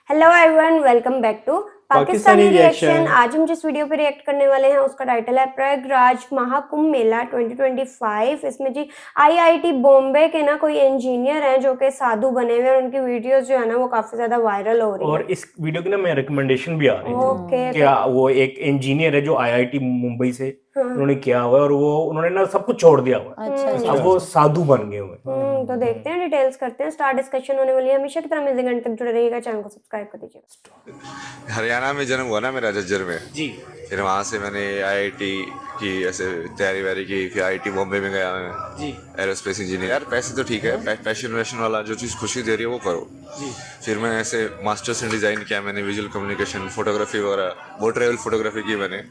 Hello everyone, welcome back to Pakistani Pakistani reaction. Reaction. आज हम जिस वीडियो पे रिएक्ट करने वाले हैं उसका टाइटल है प्रयागराज महाकुंभ मेला 2025। इसमें जी आईआईटी बॉम्बे के ना कोई इंजीनियर हैं जो कि साधु बने हुए हैं और उनकी वीडियोस जो है ना वो काफी ज्यादा वायरल हो रही और है। इस वीडियो की ना मैं रिकमेंडेशन भी आ रही थी ओके कि वो एक इंजीनियर है जो आईआईटी मुंबई से हाँ। उन्होंने किया हुआ है और वो उन्होंने ना सब कुछ छोड़ दिया हुआ है। अच्छा अब वो साधु बन गए हुए हैं। तो देखते हैं, डिटेल्स करते हैं, स्टार डिस्कशन होने वाली है। हमेशा की तरह म्यूजिक घंटे तक जुड़े रहिएगा, चैनल को सब्सक्राइब कर दीजिएगा। हरियाणा में जन्म हुआ ना मेरा, झज्जर में। जी। फिर वहाँ से मैंने आईआईटी की ऐसे तैयारी वैयारी की, फिर आईआईटी बॉम्बे में गया मैं। जी। Aerospace engineer. यार पैसे तो ठीक है, पैशन वैशन वाला जो चीज़ खुशी दे रही है वो करो। जी। फिर मैं ऐसे मास्टर्स इन डिज़ाइन किया मैंने, विजुअल कम्युनिकेशन, फोटोग्राफी वगैरह, बहुत ट्रेवल फोटोग्राफी की मैंने।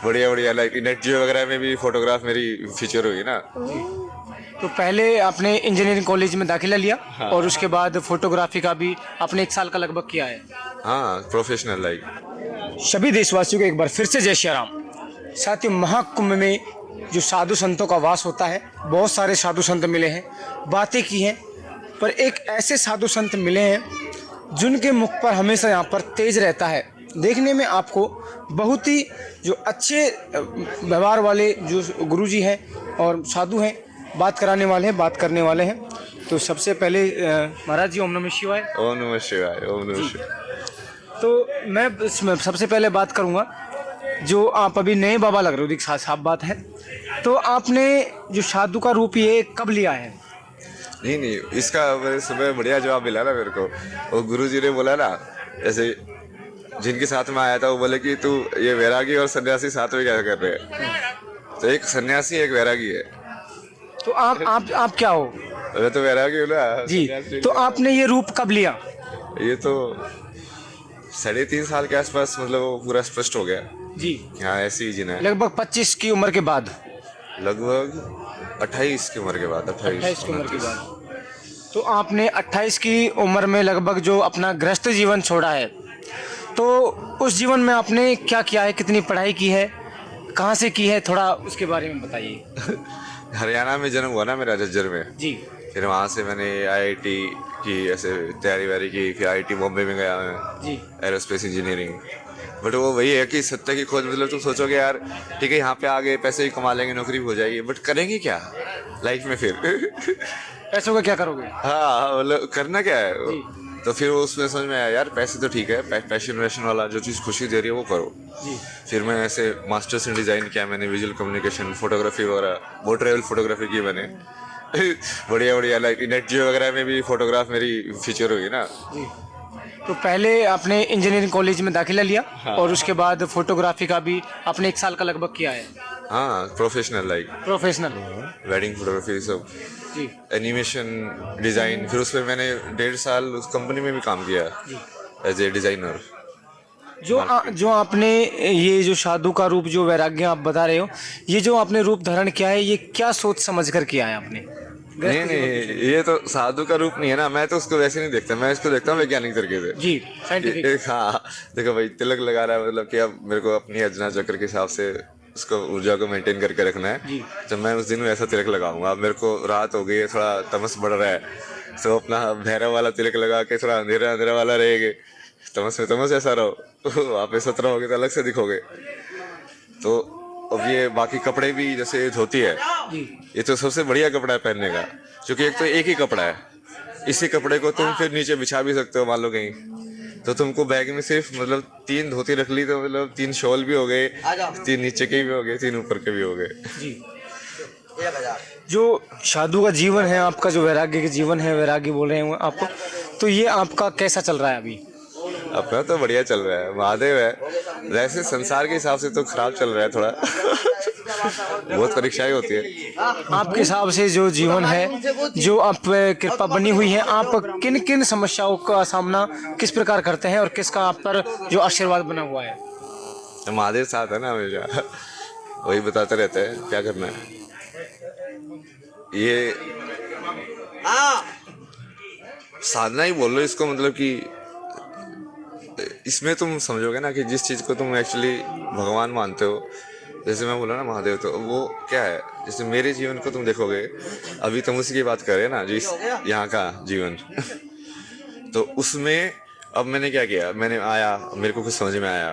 बढ़िया बढ़िया, लाइक नेट जियो वगैरह में भी फोटोग्राफ मेरी फीचर हुई ना। तो पहले आपने इंजीनियरिंग कॉलेज में दाखिला लिया और उसके बाद फोटोग्राफी का भी आपने 1 साल का लगभग किया है। हाँ, प्रोफेशनल लाइक। सभी देशवासियों को एक बार फिर से जय श्री राम। साथियों, महाकुंभ में जो साधु संतों का वास होता है, बहुत सारे साधु संत मिले हैं, बातें की हैं, पर एक ऐसे साधु संत मिले हैं जिनके मुख पर हमेशा यहाँ पर तेज रहता है। देखने में आपको बहुत ही जो अच्छे व्यवहार वाले जो गुरुजी हैं और साधु हैं, बात कराने वाले हैं, बात करने वाले हैं। तो सबसे पहले महाराज जी, ओम नमः शिवाय। ओम नमः शिवाय, ओम नमः शिवाय। तो मैं इसमें सबसे पहले बात करूंगा, जो आप अभी नए बाबा लग रहे हो, दीक्षा साफ बात है। तो आपने जो साधु का रूप ये कब लिया है? नहीं, इसका मैंने सुबह बढ़िया जवाब मिला ना मेरे को। वो गुरुजी ने बोला ना, जैसे जिनके साथ में आया था वो बोले कि तू ये वैरागी और सन्यासी साथ में क्या कर रहे हैं। तो एक सन्यासी एक वैरागी है। तो आप क्या हो? मैं तो वैरागी हूँ ना जी। तो आपने ये रूप कब लिया? ये तो 3.5 साल के आसपास, मतलब वो पूरा स्पष्ट हो गया जी। कि हाँ ऐसे ही जीना है। लगभग 25 की उम्र के बाद? लगभग 28 की उम्र के बाद। 28 की उम्र के बाद। तो आपने 28 की उम्र में लगभग जो अपना गृहस्थ जीवन छोड़ा है, तो उस जीवन में आपने क्या किया है, कितनी पढ़ाई की है, कहाँ से की है, थोड़ा उसके बारे में बताइए। हरियाणा में जन्म हुआ ना मेरा, झज्जर में। जी। फिर वहाँ से मैंने आईआईटी की ऐसे तैयारी वैयारी की, फिर आईआईटी बॉम्बे में गया मैं। जी। Aerospace engineering. बट वो वही है कि सत्य की खोज, मतलब तुम सोचोगे यार ठीक है यहाँ पे आ गए, पैसे भी कमा लेंगे, नौकरी भी हो जाएगी, बट करेंगे क्या लाइफ में फिर? पैसों का क्या करोगे? हाँ, मतलब करना क्या है? तो फिर वो उसमें समझ में आया यार पैसे तो ठीक है, पैशन वैशन वाला जो चीज़ खुशी दे रही है वो करो। जी। फिर मैं ऐसे मास्टर्स इन डिज़ाइन किया मैंने, विजुअल कम्युनिकेशन, फोटोग्राफी वगैरह, बहुत ट्रेवल फोटोग्राफी की मैंने। बढ़िया बढ़िया, लाइक नेट जियो वगैरह में भी फोटोग्राफ मेरी फीचर हुई ना। जी। तो पहले आपने इंजीनियरिंग कॉलेज में दाखिला लिया और उसके बाद फोटोग्राफी का भी आपने 1 साल का लगभग किया है। हाँ, professional like. Professional. Wedding photography सब, जी। Animation design. फिर उसमें मैंने 1.5 साल उस कंपनी में भी काम किया एज ए डिज़ाइनर। जो आपने ये जो साधु का रूप, जो वैराग्य आप बता रहे हो, ये जो आपने रूप धारण किया है, ये क्या सोच समझ कर किया है आपने? नहीं, ये तो साधु का रूप नहीं है ना। मैं तो उसको वैसे नहीं देखता, मैं इसको देखता हूँ वैज्ञानिक तरीके से। जी, साइंटिफिक। हाँ, देखो भाई, तिलक लगा रहा है, मतलब कि अब मेरे को अपनी अजना चक्र के हिसाब से उसको ऊर्जा को मेंटेन करके रखना है। जब मैं उस दिन ऐसा तिलक लगाऊंगा, अब मेरे को रात हो गई है, थोड़ा तमस बढ़ रहा है, तो अपना भैरव वाला तिलक लगा के थोड़ा अंधेरा अंधेरा वाला रहेगा। तमस में तमस ऐसा रहो, वहाँ पे 17 हो गए तो अलग से दिखोगे। तो अब ये बाकी कपड़े भी, जैसे धोती है, ये तो सबसे बढ़िया कपड़ा है पहनने का, क्योंकि एक तो एक ही कपड़ा है। इसी कपड़े को तुम फिर नीचे बिछा भी सकते हो, मान लो कहीं, तो तुमको बैग में सिर्फ मतलब 3 धोती रख ली, तो मतलब 3 शॉल भी हो गए, 3 नीचे के भी हो गए, 3 ऊपर के भी हो गए। जी। जो साधु का जीवन है, आपका जो वैराग्य का जीवन है, वैरागी बोल रहे हैं आपको, तो ये आपका कैसा चल रहा है अभी? अपना तो बढ़िया चल रहा है, महादेव है। वैसे संसार के हिसाब से तो खराब चल रहा है थोड़ा। बहुत परीक्षाएं होती है। आपके हिसाब से जो जीवन है, जो आप कृपा बनी हुई है, आप किन किन समस्याओं का सामना किस प्रकार करते हैं और किसका आप पर जो आशीर्वाद बना हुआ है? तो महादेव साथ है ना हमेशा, वही बताते रहते हैं क्या करना है। ये साधना ही बोल लो इसको, मतलब कि इसमें तुम समझोगे ना कि जिस चीज़ को तुम एक्चुअली भगवान मानते हो, जैसे मैं बोला ना महादेव, तो वो क्या है, जैसे मेरे जीवन को तुम देखोगे, अभी तुम उसी की बात कर रहे हैं ना, जो इस यहाँ का जीवन। तो उसमें अब मैंने क्या किया, मैंने आया, मेरे को कुछ समझ में आया,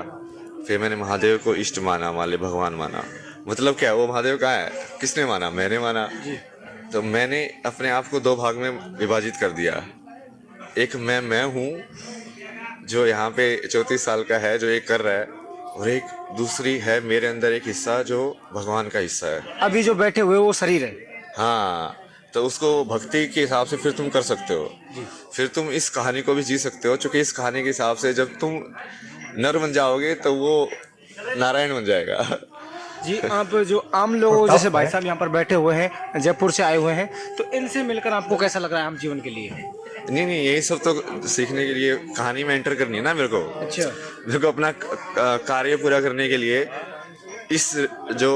फिर मैंने महादेव को इष्ट माना, मान ले भगवान माना। मतलब क्या, वो महादेव कहाँ है, किसने माना, मैंने माना। तो मैंने अपने आप को 2 भाग में विभाजित कर दिया। एक मैं हूँ जो यहाँ पे 34 साल का है, जो ये कर रहा है, और एक दूसरी है मेरे अंदर एक हिस्सा जो भगवान का हिस्सा है। अभी जो बैठे हुए वो शरीर है। हाँ, तो उसको भक्ति के हिसाब से फिर तुम कर सकते हो, फिर तुम इस कहानी को भी जी सकते हो, क्योंकि इस कहानी के हिसाब से जब तुम नर बन जाओगे तो वो नारायण बन जाएगा। जी, आप जो आम लोग जैसे भाई साहब यहाँ पर बैठे हुए हैं, जयपुर से आए हुए हैं, तो इनसे मिलकर आपको कैसा लग रहा है आम जीवन के लिए? नहीं, यही सब तो सीखने के लिए कहानी में एंटर करनी है ना मेरे को। अच्छा। मेरे को अपना कार्य पूरा करने के लिए इस जो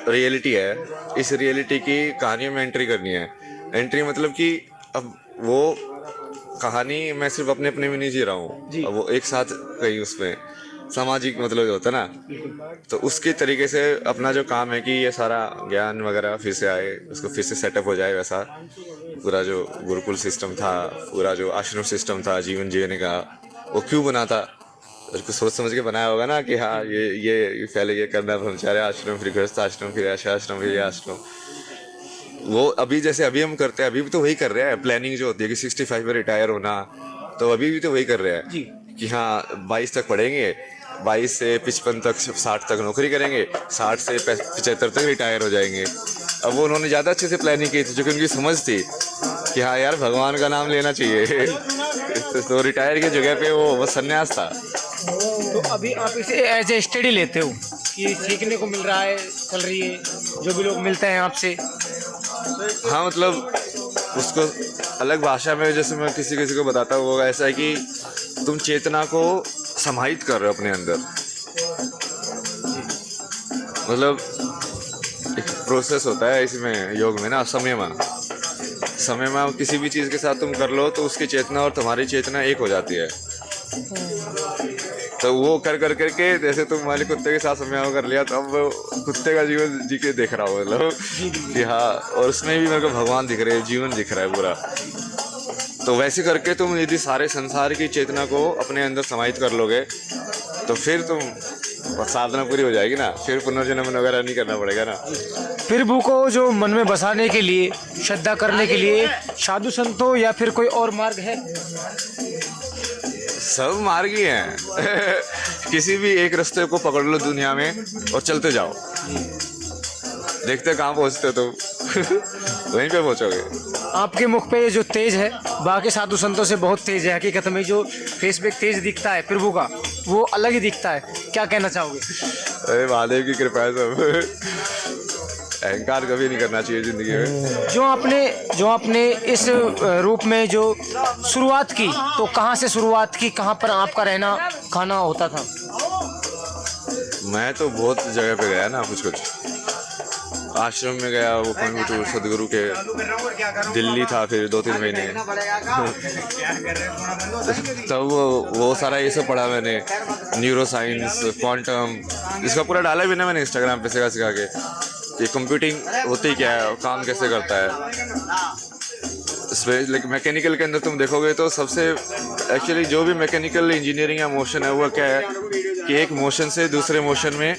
रियलिटी है, इस रियलिटी की कहानियों में एंट्री करनी है। एंट्री मतलब कि अब वो कहानी मैं सिर्फ अपने में नहीं जी रहा हूँ, अब वो एक साथ कहीं उसमें सामाजिक मतलब जो होता है ना, तो उसके तरीके से अपना जो काम है कि ये सारा ज्ञान वगैरह फिर से आए, उसको फिर से सेटअप हो जाए। वैसा पूरा जो गुरुकुल सिस्टम था, पूरा जो आश्रम सिस्टम था जीवन जीने का, वो क्यों बना था, उसको सोच समझ के बनाया होगा ना कि हाँ ये पहले ये करना, ब्रह्मचार्य आश्रम, फिर गृहस्थ आश्रम, फिर ऐसा आश्रम, फिर ये आश्रम। वो अभी जैसे अभी हम करते हैं, अभी भी तो वही कर रहे हैं। प्लानिंग जो होती है कि 65 में रिटायर होना, तो अभी भी तो वही कर रहे हैं कि हाँ 22 तक पढ़ेंगे, 22 से 55 तक 60 तक नौकरी करेंगे, 60 से 75 तक रिटायर हो जाएंगे। अब वो उन्होंने ज़्यादा अच्छे से प्लानिंग की थी, जो कि उनकी समझ थी कि हाँ यार भगवान का नाम लेना चाहिए। तो रिटायर की जगह पे वो बस संन्यास था। तो अभी आप इसे एज ए स्टडी लेते हो कि सीखने को मिल रहा है, चल रही है, जो भी लोग मिलते हैं आपसे? हाँ, मतलब उसको अलग भाषा में जैसे मैं किसी को बताता हूँ, वो ऐसा है कि तुम चेतना को समाहित कर रहे हो अपने अंदर। मतलब एक प्रोसेस होता है इसमें योग में ना, समय में किसी भी चीज़ के साथ तुम कर लो तो उसकी चेतना और तुम्हारी चेतना एक हो जाती है। तो वो कर करके जैसे तुम हमारे कुत्ते के साथ समय कर लिया, तो अब वो कुत्ते का जीवन जी के देख रहा हो, मतलब कि हाँ, और उसमें भी मेरे को भगवान दिख रहे हैं, जीवन दिख रहा है पूरा। तो वैसे करके तुम यदि सारे संसार की चेतना को अपने अंदर समाहित कर लोगे तो फिर तुम साधना पूरी हो जाएगी ना, फिर पुनर्जन्म वगैरह नहीं करना पड़ेगा ना। प्रभु को जो मन में बसाने के लिए, श्रद्धा करने के लिए साधु संतों या फिर कोई और मार्ग है? सब मार्ग ही हैं। किसी भी एक रास्ते को पकड़ लो दुनिया में और चलते जाओ, देखते कहाँ पहुँचते हो तुम। वहीं पे पहुँचोगे। आपके मुख पे ये जो तेज है बाकी साधु संतों से बहुत तेज है। हकीकत में जो फेस पे तेज दिखता है प्रभु का, वो अलग ही दिखता है। क्या कहना चाहोगे? अरे महादेव की कृपा है सब। अहंकार कभी नहीं करना चाहिए जिंदगी में। जो आपने इस रूप में जो शुरुआत की, तो कहाँ से शुरुआत की, कहाँ पर आपका रहना खाना होता था? मैं तो बहुत जगह पे गया ना, कुछ आश्रम में गया, वो कोयम्बटूर सदगुरु के, दिल्ली था फिर 2-3 महीने। तब वो सारा ये सब पढ़ा मैंने, न्यूरो साइंस, क्वांटम, इसका पूरा डाला भी ना मैंने इंस्टाग्राम पे सिखा के ये कंप्यूटिंग होती क्या है, काम कैसे करता है। मैकेनिकल के अंदर तुम देखोगे तो सबसे एक्चुअली जो भी मैकेनिकल इंजीनियरिंग या मोशन है, वो क्या है कि एक मोशन से दूसरे मोशन में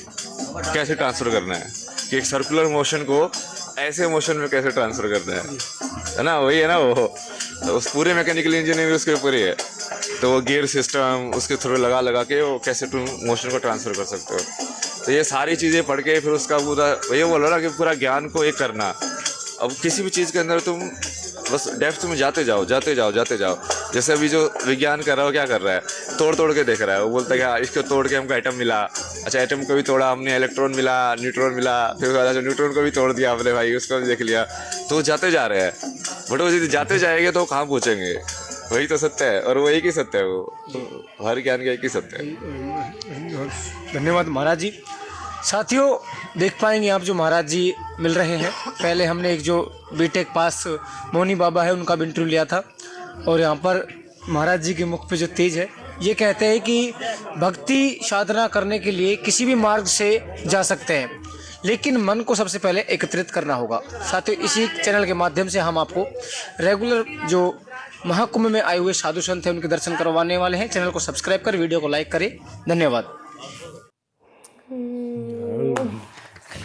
कैसे ट्रांसफ़र करना है, कि एक सर्कुलर मोशन को ऐसे मोशन में कैसे ट्रांसफ़र करना है ना, वही है ना वो। तो उस पूरे मैकेनिकल इंजीनियरिंग उसके ऊपर ही है। तो वो गियर सिस्टम उसके थ्रू लगा के वो कैसे तुम मोशन को ट्रांसफ़र कर सकते हो। तो ये सारी चीज़ें पढ़ के फिर उसका पूरा ये बोल रहा कि पूरा ज्ञान को एक करना। अब किसी भी चीज़ के अंदर तुम बस डेप्थ में जाते जाओ। जैसे अभी जो विज्ञान कर रहा हो, क्या कर रहा है, तोड़ के देख रहा है। वो बोलता है कि इसको तोड़ के हमको एटम मिला, अच्छा एटम को भी तोड़ा हमने, इलेक्ट्रॉन मिला, न्यूट्रॉन मिला, फिर अच्छा न्यूट्रॉन को भी तोड़ दिया हमने भाई, उसको भी देख लिया। तो जाते जा रहे हैं, बट वो यदि जाते जाएंगे तो कहाँ पहुँचेंगे। वही तो सत्य है, और वो एक ही सत्य है, वो हर ज्ञान का एक ही सत्य है। धन्यवाद महाराज जी। साथियों, देख पाएंगे आप जो महाराज जी मिल रहे हैं। पहले हमने एक जो बीटेक पास मोनी बाबा है उनका भी इंटरव्यू लिया था, और यहाँ पर महाराज जी के मुख पे जो तेज है, ये कहते हैं कि भक्ति साधना करने के लिए किसी भी मार्ग से जा सकते हैं, लेकिन मन को सबसे पहले एकत्रित करना होगा। साथियों, इसी चैनल के माध्यम से हम आपको रेगुलर जो महाकुंभ में आए हुए साधु संत हैं, उनके दर्शन करवाने वाले हैं। चैनल को सब्सक्राइब कर वीडियो को लाइक करें। धन्यवाद।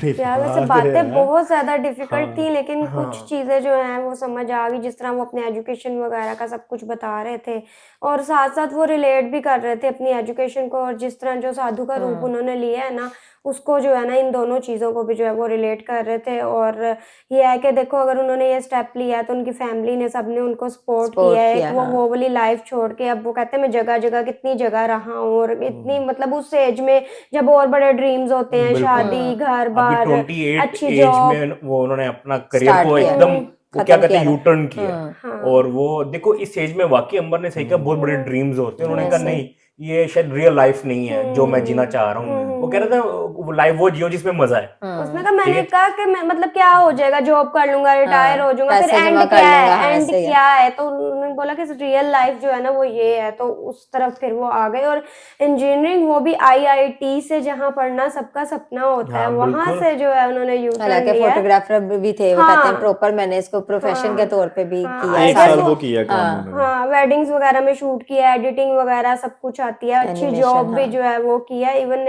यार वैसे बातें बहुत ज़्यादा डिफिकल्ट थी, लेकिन कुछ चीज़ें जो हैं वो समझ आ गई, जिस तरह वो अपने एजुकेशन वगैरह का सब कुछ बता रहे थे और साथ साथ वो रिलेट भी कर रहे थे अपनी एजुकेशन को, और जिस तरह जो साधु का रूप उन्होंने लिया है ना, उसको जो है ना, इन दोनों चीज़ों को भी जो है वो रिलेट कर रहे थे। और ये है कि देखो, अगर उन्होंने ये स्टेप लिया है तो उनकी फैमिली ने, सबने उनको सपोर्ट किया है। किया, वो वाली लाइफ छोड़ के अब वो कहते हैं मैं जगह जगह कितनी जगह रहा हूँ, और इतनी मतलब उस एज में जब और बड़े ड्रीम्स होते हैं, शादी, घर बार, अभी 28 अच्छी एज जॉब, में वो उन्होंने अपना करियर Start को किया। एकदम वो क्या कहते हैं किया। यू टर्न किया। और वो देखो इस एज में वाकई अंबर ने सही कहा, बहुत बड़े ड्रीम्स होते हैं। उन्होंने कहा नहीं, ये शायद रियल लाइफ नहीं है जो मैं जीना चाह रहा हूँ। वो कह रहा था वो लाइफ वो जियो जिसमें मजा है। उसने कहा, मैंने कहा कि मैं मतलब क्या हो जाएगा, जॉब कर लूंगा, रिटायर हो जाऊंगा, फिर पैसे एंड जमा कर क्या लूंगा, है, एंड ऐसे ही है। क्या है। तो उन्होंने बोला कि रियल लाइफ जो है ना वो ये है, तो उस तरफ फिर वो आ गए। और इंजीनियरिंग वो भी आईआईटी से, जहाँ पढ़ना सबका सपना होता है, वहां से जो है उन्होंने यू टर्न हालांकि लिया। फोटोग्राफर भी थे, वो कहते हैं प्रॉपर मैंने इसको प्रोफेशन के तौर पे भी किया है। एक साल वो किया काम उन्होंने। हाँ, वेडिंग्स वगैरह में शूट किया, एडिटिंग वगैरह सब कुछ आती है, अच्छी Animation, जॉब भी हाँ। जो है वो किया। इवन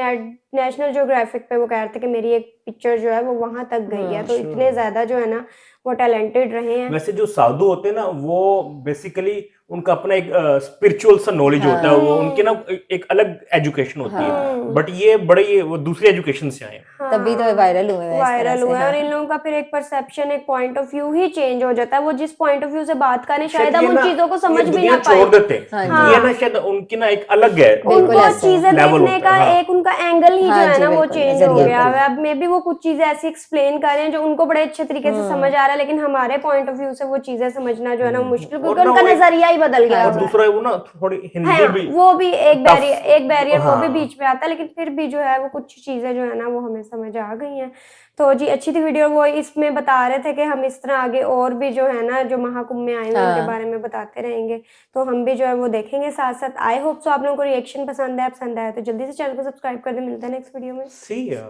नेशनल ज्योग्राफिक पे वो कह रहे थे कि मेरी एक पिक्चर जो है वो वहां तक गई है। तो इतने ज्यादा जो है ना वो टैलेंटेड रहे हैं। वैसे जो साधु होते हैं ना, वो बेसिकली उनका अपना एक स्पिरिचुअल सा नॉलेज होता है। वो उनके ना एक अलग एजुकेशन होती है, बट ये बड़े वो दूसरी एजुकेशन से आए हैं। तभी तो वायरल हुए हैं इस तरह वायरल से, हुआ है। हाँ। और इन लोगों का फिर एक परसेप्शन, एक point of view he change हो जाता है। वो जिस पॉइंट ऑफ व्यू से बात करें, शायद हम ये उन ना, चीजों को ये समझ भी दुनिया ना पाए। छोड़ देते हैं। ये ना शायद उनकी ना एक अलग है उनको ऐसा चीजें level देखने होता का है, हाँ। एक उनका एंगल ही जो हाँ है जी, ना वो बिल्कुल, चेंज हो नजरिया गया बिल्कुल। है। अब मे बी वो कुछ चीजें ऐसी एक्सप्लेन कर रहे हैं जो उनको बड़े अच्छे तरीके से समझ आ रहा है, लेकिन हमारे पॉइंट ऑफ व्यू से वो चीजें समझना जो है ना वो मुश्किल, क्योंकि ना उनका वो एक- नजरिया ही बदल गया और हुआ है। दूसरा वो ना थोड़ी हिंदी हाँ, भी वो भी एक tough- बैरियर वो भी हाँ। बीच में आता है, लेकिन फिर भी जो है वो कुछ चीजें जो है ना वो हमें समझ आ गई हैं। तो जी अच्छी थी वीडियो। वो इसमें बता रहे थे कि हम इस तरह आगे और भी जो है ना जो महाकुंभ में आए हैं उनके बारे में बताते रहेंगे, तो हम भी जो है वो देखेंगे साथ साथ। आई होप सो आप लोगों को रिएक्शन पसंद आया तो जल्दी से चैनल को सब्सक्राइब कर दे। मिलता है नेक्स्ट वीडियो में। See ya.